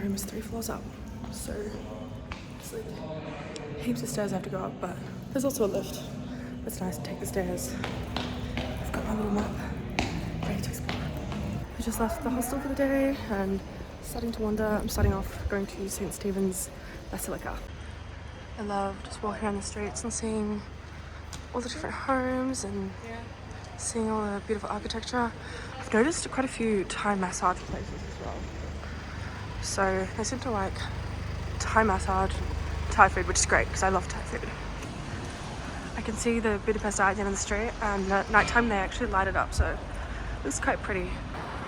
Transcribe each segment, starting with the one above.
room is 3 floors up, so it's like heaps of stairs I have to go up, but there's also a lift. It's nice to take the stairs. I've got my little map ready to explore. I just left the hostel for the day and starting to wander. I'm starting off going to St. Stephen's Basilica. I love just walking around the streets and seeing all the different homes and seeing all the beautiful architecture. I've noticed quite a few Thai massage places as well. So they seem to like Thai massage, Thai food, which is great because I love Thai food. I can see the Budapest eye at the end of the street, and at night time they actually light it up, so it looks quite pretty.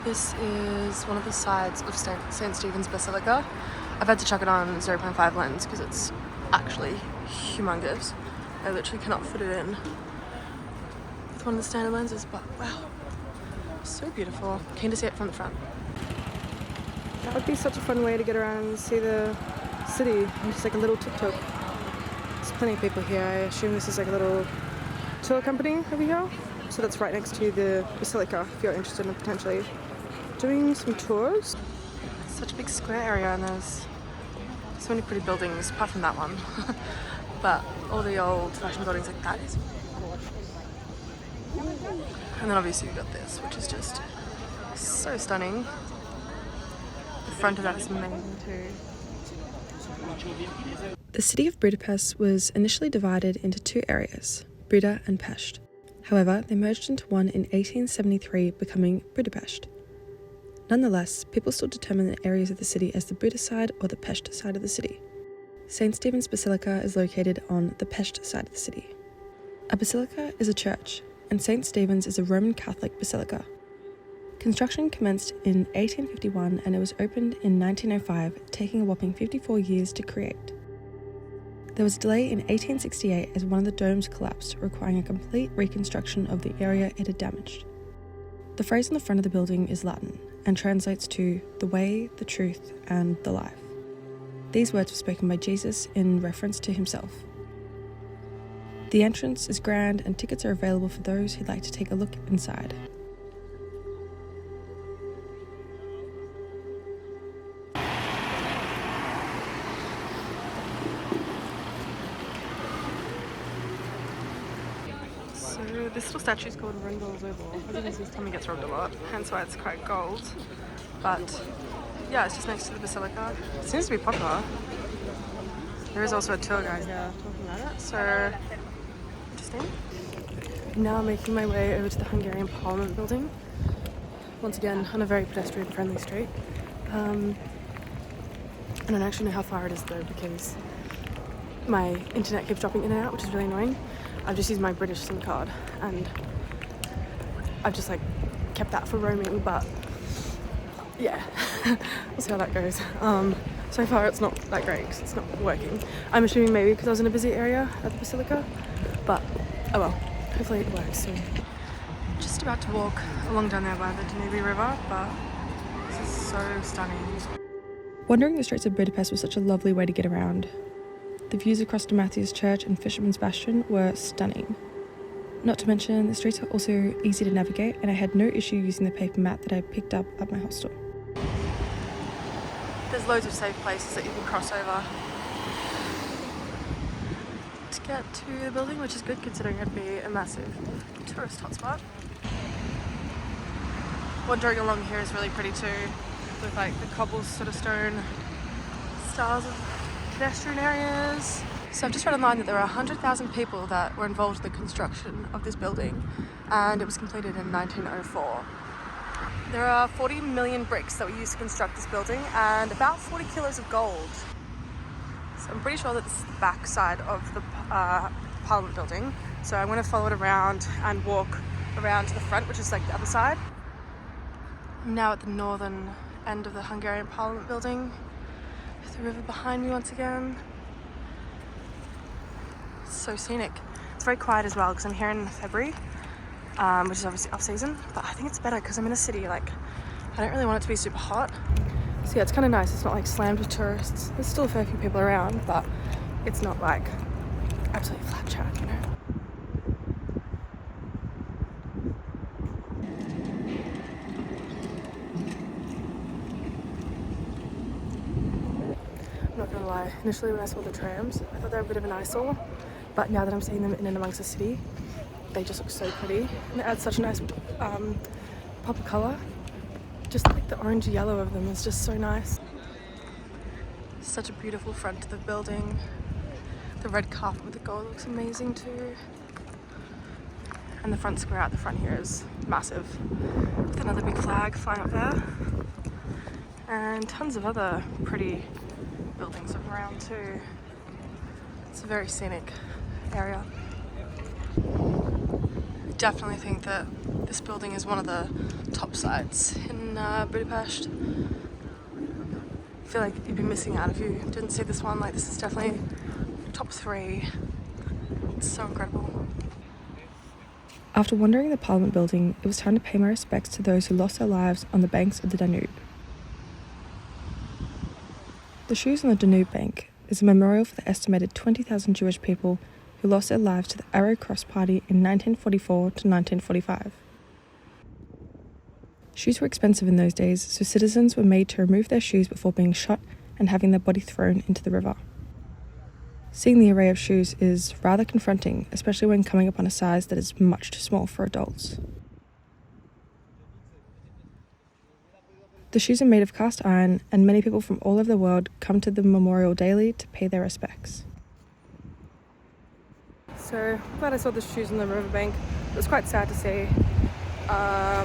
This is one of the sides of St. Stephen's Basilica. I've had to chuck it on 0.5 lens because it's actually humongous. I literally cannot fit it in with one of the standard lenses, but wow, so beautiful. Keen to see it from the front. That would be such a fun way to get around and see the city. Just like a little tuk-tuk. There's plenty of people here. I assume this is like a little tour company over here. So that's right next to the Basilica if you're interested in potentially doing some tours. It's such a big square area and there's so many pretty buildings apart from that one. But all the old fashioned buildings like that is gorgeous. And then obviously we've got this, which is just so stunning. The front of that is amazing too. The city of Budapest was initially divided into 2 areas, Buda and Pest. However, they merged into one in 1873, becoming Budapest. Nonetheless, people still determine the areas of the city as the Buda side or the Pest side of the city. St. Stephen's Basilica is located on the Pest side of the city. A basilica is a church, and St. Stephen's is a Roman Catholic basilica. Construction commenced in 1851 and it was opened in 1905, taking a whopping 54 years to create. There was a delay in 1868 as one of the domes collapsed, requiring a complete reconstruction of the area it had damaged. The phrase on the front of the building is Latin and translates to the way, the truth, and the life. These words were spoken by Jesus in reference to himself. The entrance is grand and tickets are available for those who'd like to take a look inside. So this little statue is called Rindel's Oval. I think this time it gets robbed a lot, hence why it's quite gold. But yeah, it's just next to the basilica. It seems to be popular. There is also a tour guide here talking about it, so interesting. Now I'm making my way over to the Hungarian Parliament building. Once again, on a very pedestrian-friendly street. I don't actually know how far it is though because my internet keeps dropping in and out, which is really annoying. I've just used my British SIM card and I've just like kept that for roaming, but yeah, we'll see how that goes. So far it's not that great because it's not working. I'm assuming maybe because I was in a busy area at the Basilica, but oh well, hopefully it works soon. Just about to walk along down there by the Danube River, but this is so stunning. Wandering the streets of Budapest was such a lovely way to get around. The views across to Matthias Church and Fisherman's Bastion were stunning. Not to mention, the streets are also easy to navigate and I had no issue using the paper map that I picked up at my hostel. There's loads of safe places that you can cross over to get to the building, which is good considering it'd be a massive tourist hotspot. Wandering along here is really pretty too, with like the cobble sort of stone styles of pedestrian areas. So I've just read online that there are 100,000 people that were involved in the construction of this building and it was completed in 1904. There are 40 million bricks that were used to construct this building and about 40 kilos of gold. So I'm pretty sure that this is the back side of the Parliament building. So I'm going to follow it around and walk around to the front, which is like the other side. I'm now at the northern end of the Hungarian Parliament building. There's the river behind me once again. It's so scenic. It's very quiet as well because I'm here in February. Which is obviously off season, but I think it's better because I'm in a city, like, I don't really want it to be super hot. So yeah, it's kind of nice, it's not like slammed with tourists. There's still a fair few people around, but it's not like absolutely flat chat, you know. lie. Initially when I saw the trams, I thought they were a bit of an eyesore, but now that I'm seeing them in and amongst the city, they just look so pretty. And they add such a nice pop of colour. Just like the orange yellow of them is just so nice. Such a beautiful front to the building. The red carpet with the gold looks amazing too. And the front square out the front here is massive, with another big flag flying up there. And tons of other pretty buildings around too. It's a very scenic area. I definitely think that this building is one of the top sites in Budapest. I feel like you'd be missing out if you didn't see this one. Like, this is definitely top 3. It's so incredible. After wandering the Parliament building, it was time to pay my respects to those who lost their lives on the banks of the Danube. The shoes on the Danube bank is a memorial for the estimated 20,000 Jewish people who lost their lives to the Arrow Cross Party in 1944 to 1945. Shoes were expensive in those days, so citizens were made to remove their shoes before being shot and having their body thrown into the river. Seeing the array of shoes is rather confronting, especially when coming upon a size that is much too small for adults. The shoes are made of cast iron, and many people from all over the world come to the memorial daily to pay their respects. So, I'm glad I saw the shoes on the riverbank. It was quite sad to see. Yeah,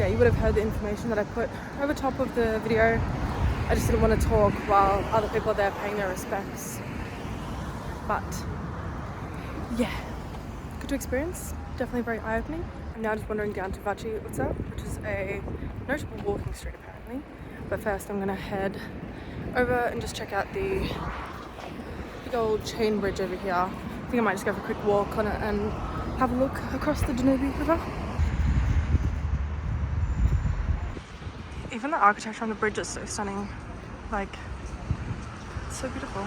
you would have heard the information that I put over top of the video. I just didn't want to talk while other people are there paying their respects. But yeah, good to experience. Definitely very eye-opening. I'm now just wandering down to Váci, which is a notable walking street apparently. But first I'm going to head over and just check out the big old chain bridge over here. I think I might just go for a quick walk on it and have a look across the Danube River. Even the architecture on the bridge is so stunning. Like, it's so beautiful.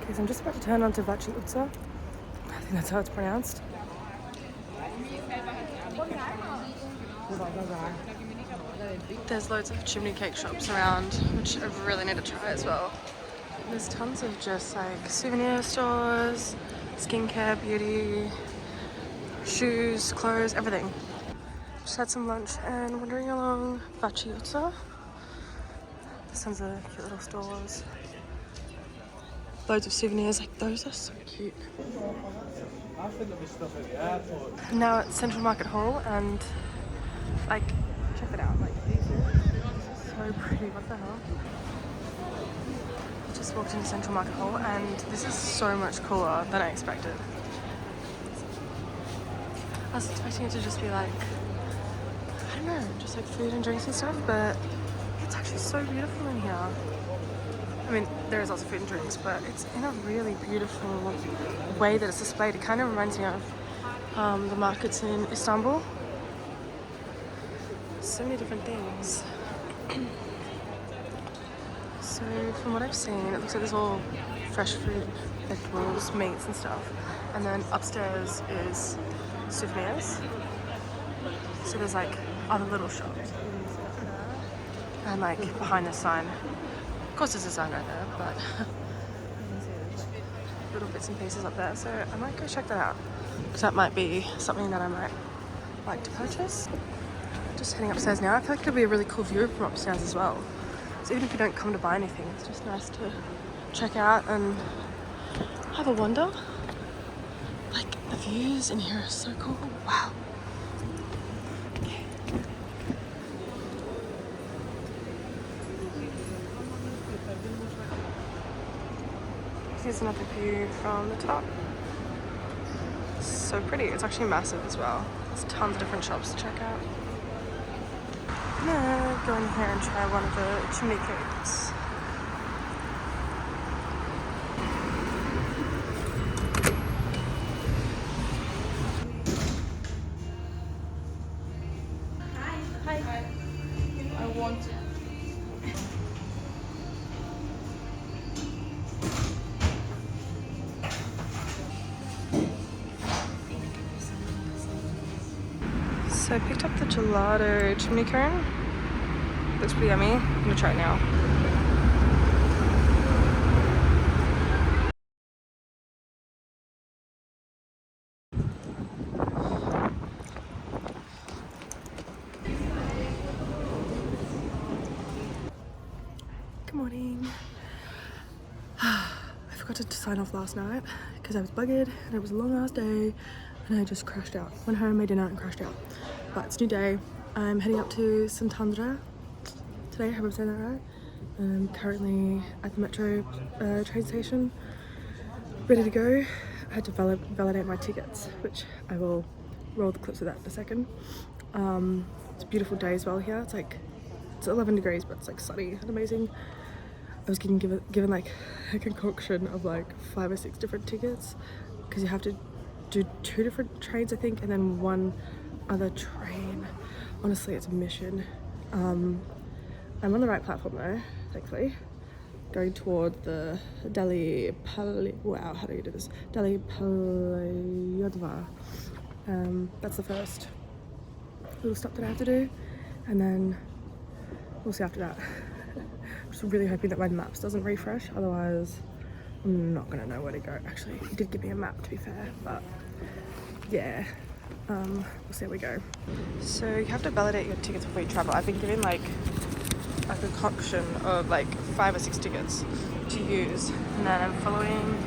Okay, so I'm just about to turn onto Váci. I think that's how it's pronounced. There's loads of chimney cake shops around, which I really need to try as well. There's tons of just like souvenir stores, skincare, beauty, shoes, clothes, everything. Just had some lunch and wandering along Váci. There's tons of cute little stores. Loads of souvenirs, like those are so cute. I'm now at Central Market Hall and like, check it out, like these are so pretty, what the hell? Just walked into Central Market Hall and this is so much cooler than I expected. I was expecting it to just be like, I don't know, just like food and drinks and stuff, but it's actually so beautiful in here. I mean, there is also food and drinks, but it's in a really beautiful way that it's displayed. It kind of reminds me of the markets in Istanbul. So many different things. So from what I've seen, it looks like there's all fresh fruit, vegetables, meats and stuff. And then upstairs is souvenirs. So there's like other little shops. And like behind this sign, of course there's a sign right there, but little bits and pieces up there. So I might go check that out, because that might be something that I might like to purchase. Just heading upstairs now. I feel like it'll be a really cool view from upstairs as well. So even if you don't come to buy anything, it's just nice to check out and have a wander. Like, the views in here are so cool. Wow. Okay. Here's another view from the top. It's so pretty. It's actually massive as well. There's tons of different shops to check out. I'm gonna go in here and try one of the chimney cakes. Hi. I want it. So I picked up the gelato chimney cone. Looks pretty yummy. I'm gonna try it now. forgot to sign off last night because I was buggered and it was a long ass day and I just crashed out. Went home, made dinner and crashed out. But it's a new day. I'm heading up to Szentendre today, I hope I'm saying that right. I'm currently at the metro train station, ready to go. I had to validate my tickets, which I will roll the clips of that in a second. It's a beautiful day as well here. It's 11 degrees, but it's like sunny and amazing. I was getting given like a concoction of like 5 or 6 different tickets because you have to do 2 different trains, I think, and then 1 other train. Honestly, it's a mission. I'm on the right platform though, thankfully. Going toward the wow, how do you do this? That's the first little stop that I have to do, and then we'll see after that. I'm just really hoping that my maps doesn't refresh, otherwise I'm not gonna know where to go. Actually, he did give me a map, to be fair, but yeah, we'll see how we go. So you have to validate your tickets before you travel. I've been given like a concoction of like 5 or 6 tickets to use, and then I'm following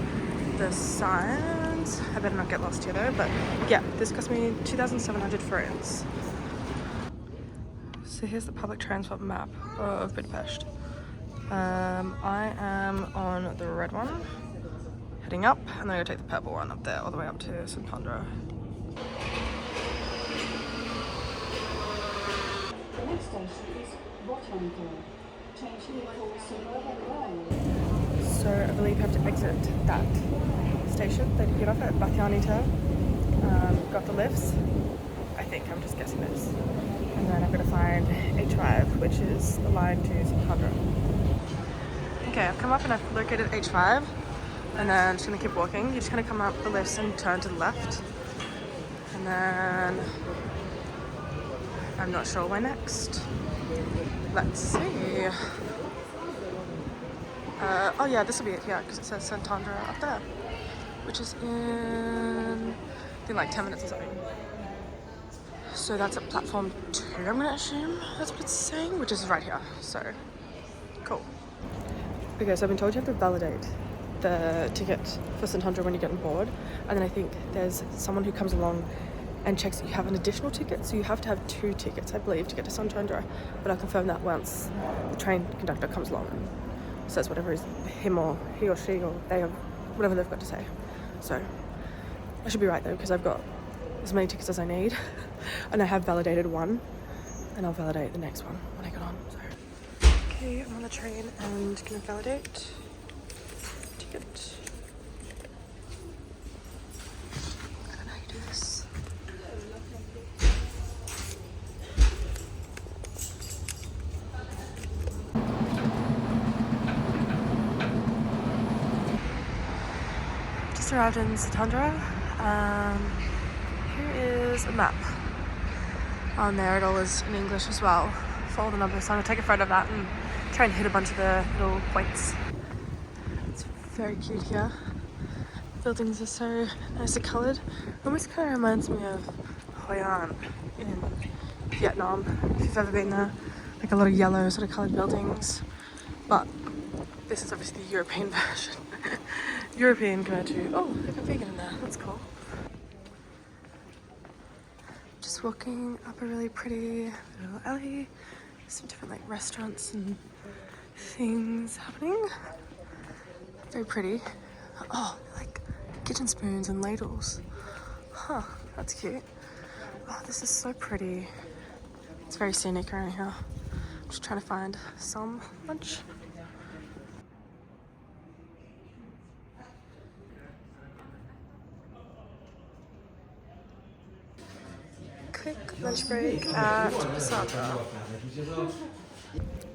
the signs. I better not get lost here though, but yeah, this cost me 2,700 forints. So here's the public transport map of Budapest. I am on the red one, heading up, and then I'm gonna take the purple one up there all the way up to Szentendre. The next station is Szentendre. So I believe you have to exit that station, then you get off at Váci, got the lifts, I think, I'm just guessing this. And then I'm going to find H5, which is the line to Szentendre. Okay, I've come up and I've located H5, and then I'm just going to keep walking. You're just going to come up the lifts and turn to the left. And then I'm not sure where next. Let's see. Oh yeah, this will be it here because it says Szentendre up there, which is in I think like 10 minutes or something. So that's at platform 2, I'm gonna assume that's what it's saying, which is right here. So cool. Okay, so I've been told you have to validate the ticket for Szentendre when you get on board, and then I think there's someone who comes along and checks that you have an additional ticket, so you have to have 2 tickets, I believe, to get to Szentendre. But I'll confirm that once the train conductor comes along and says whatever is him or he or she or they, or whatever they've got to say. So I should be right though, because I've got as many tickets as I need, and I have validated 1, and I'll validate the next one when I get on. So okay, I'm on the train and gonna validate ticket. I don't know how you do this. Just arrived in Szentendre. Here is a map. On there it all is in English as well for all the numbers, so I'm going to take a photo of that and try and hit a bunch of the little points. It's very cute here. Buildings are so nicely coloured. Almost kind of reminds me of Hoi An in Vietnam, if you've ever been there. Like a lot of yellow sort of coloured buildings, but this is obviously the European version. European compared to, oh, there's a vegan in there, that's cool. Just walking up a really pretty little alley. Some different like restaurants and things happening. Very pretty. Oh, like kitchen spoons and ladles. Huh, that's cute. Oh, this is so pretty. It's very scenic around here. I'm just trying to find some lunch. Quick lunch break at Posada.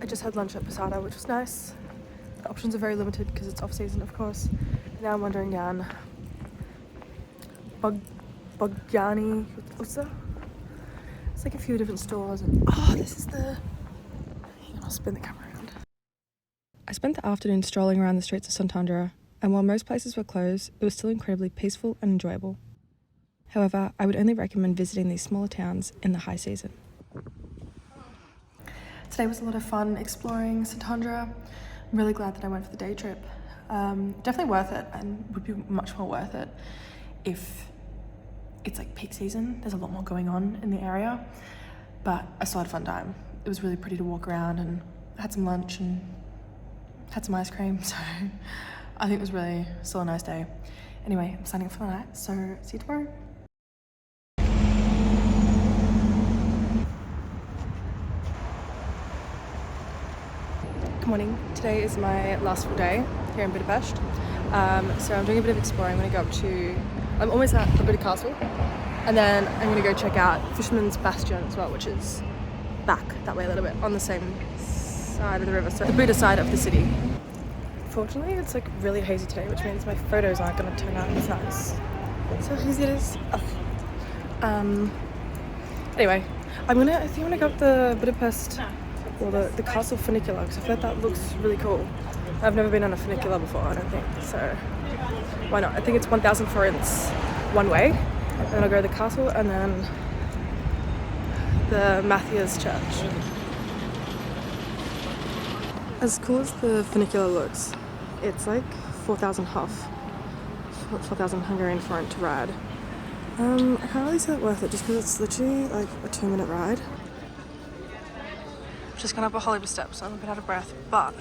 I just had lunch at Posada, which was nice. The options are very limited because it's off season, of course. And now I'm wandering down Bogjani Ulica. It's like a few different stores, and oh, this is the. Hang on, I'll spin the camera around. I spent the afternoon strolling around the streets of Szentendre, and while most places were closed, it was still incredibly peaceful and enjoyable. However, I would only recommend visiting these smaller towns in the high season. Today was a lot of fun exploring Szentendre. I'm really glad that I went for the day trip. Definitely worth it, and would be much more worth it if it's like peak season. There's a lot more going on in the area, but I still had a fun time. It was really pretty to walk around, and I had some lunch and had some ice cream, so I think it was really still a nice day. Anyway, I'm signing off for the night, so see you tomorrow. Good morning. Today is my last full day here in Budapest. So I'm doing a bit of exploring. I'm going to go up to, I'm almost at the Buda Castle, and then I'm going to go check out Fisherman's Bastion as well, which is back that way a little bit on the same side of the river, so the Buda side of the city. Fortunately, it's like really hazy today, which means my photos aren't going to turn out as nice. So hazy it is. Anyway, I think I'm going to go up the Budapest, or the castle funicular, because I feel like that looks really cool. I've never been on a funicular before, I don't think, so why not? I think it's 1,000 forints one way, and then I'll go to the castle and then the Matthias church. As cool as the funicular looks, it's like 4,000 Hungarian forint to ride. I can't really say it's worth it just because it's literally like a 2-minute ride. Just gone up a Hollywood step, so I'm a bit out of breath, but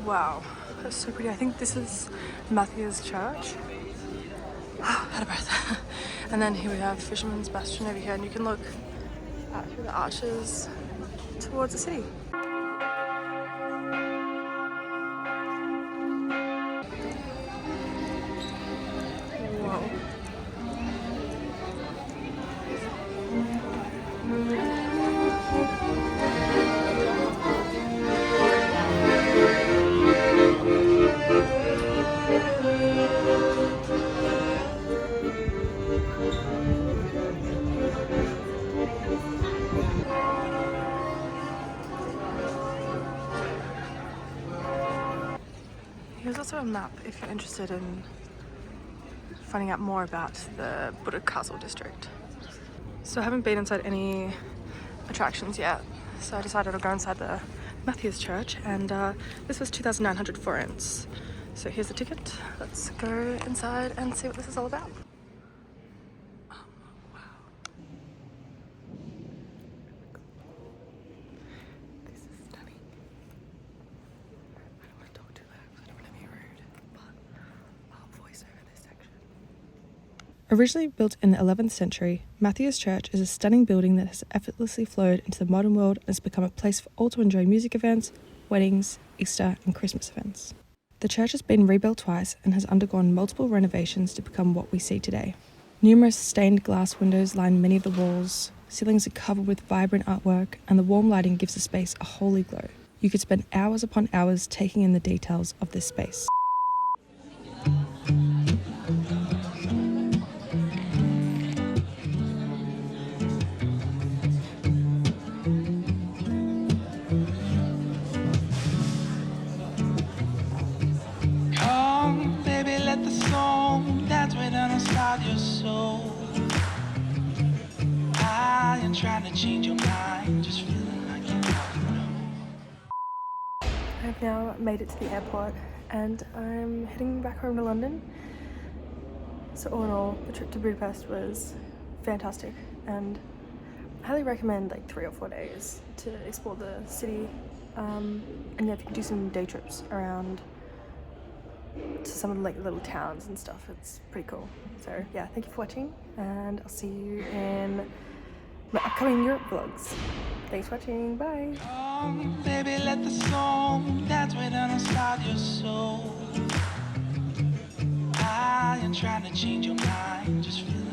wow, that's so pretty. I think this is Matthias church. Out of breath. And then here we have Fisherman's Bastion over here, and you can look out through the arches towards the city. Whoa. Here's also a map if you're interested in finding out more about the Buda Castle district. So I haven't been inside any attractions yet, so I decided I'll go inside the Matthias church, and this was 2,900 forints. So here's the ticket. Let's go inside and see what this is all about. Originally built in the 11th century, Matthias Church is a stunning building that has effortlessly flowed into the modern world and has become a place for all to enjoy music events, weddings, Easter and Christmas events. The church has been rebuilt twice and has undergone multiple renovations to become what we see today. Numerous stained glass windows line many of the walls, ceilings are covered with vibrant artwork, and the warm lighting gives the space a holy glow. You could spend hours upon hours taking in the details of this space. Your soul. I am trying to change your mind, just feeling like you know. I've now made it to the airport and I'm heading back home to London. So all in all, the trip to Budapest was fantastic, and I highly recommend like 3 or 4 days to explore the city. And yeah, if you can do some day trips around to some of the like little towns and stuff, it's pretty cool. So yeah, thank you for watching, and I'll see you in my upcoming Europe vlogs. Thanks for watching, bye! Baby, let the song dance within inside your soul. I am trying to change your mind, just feel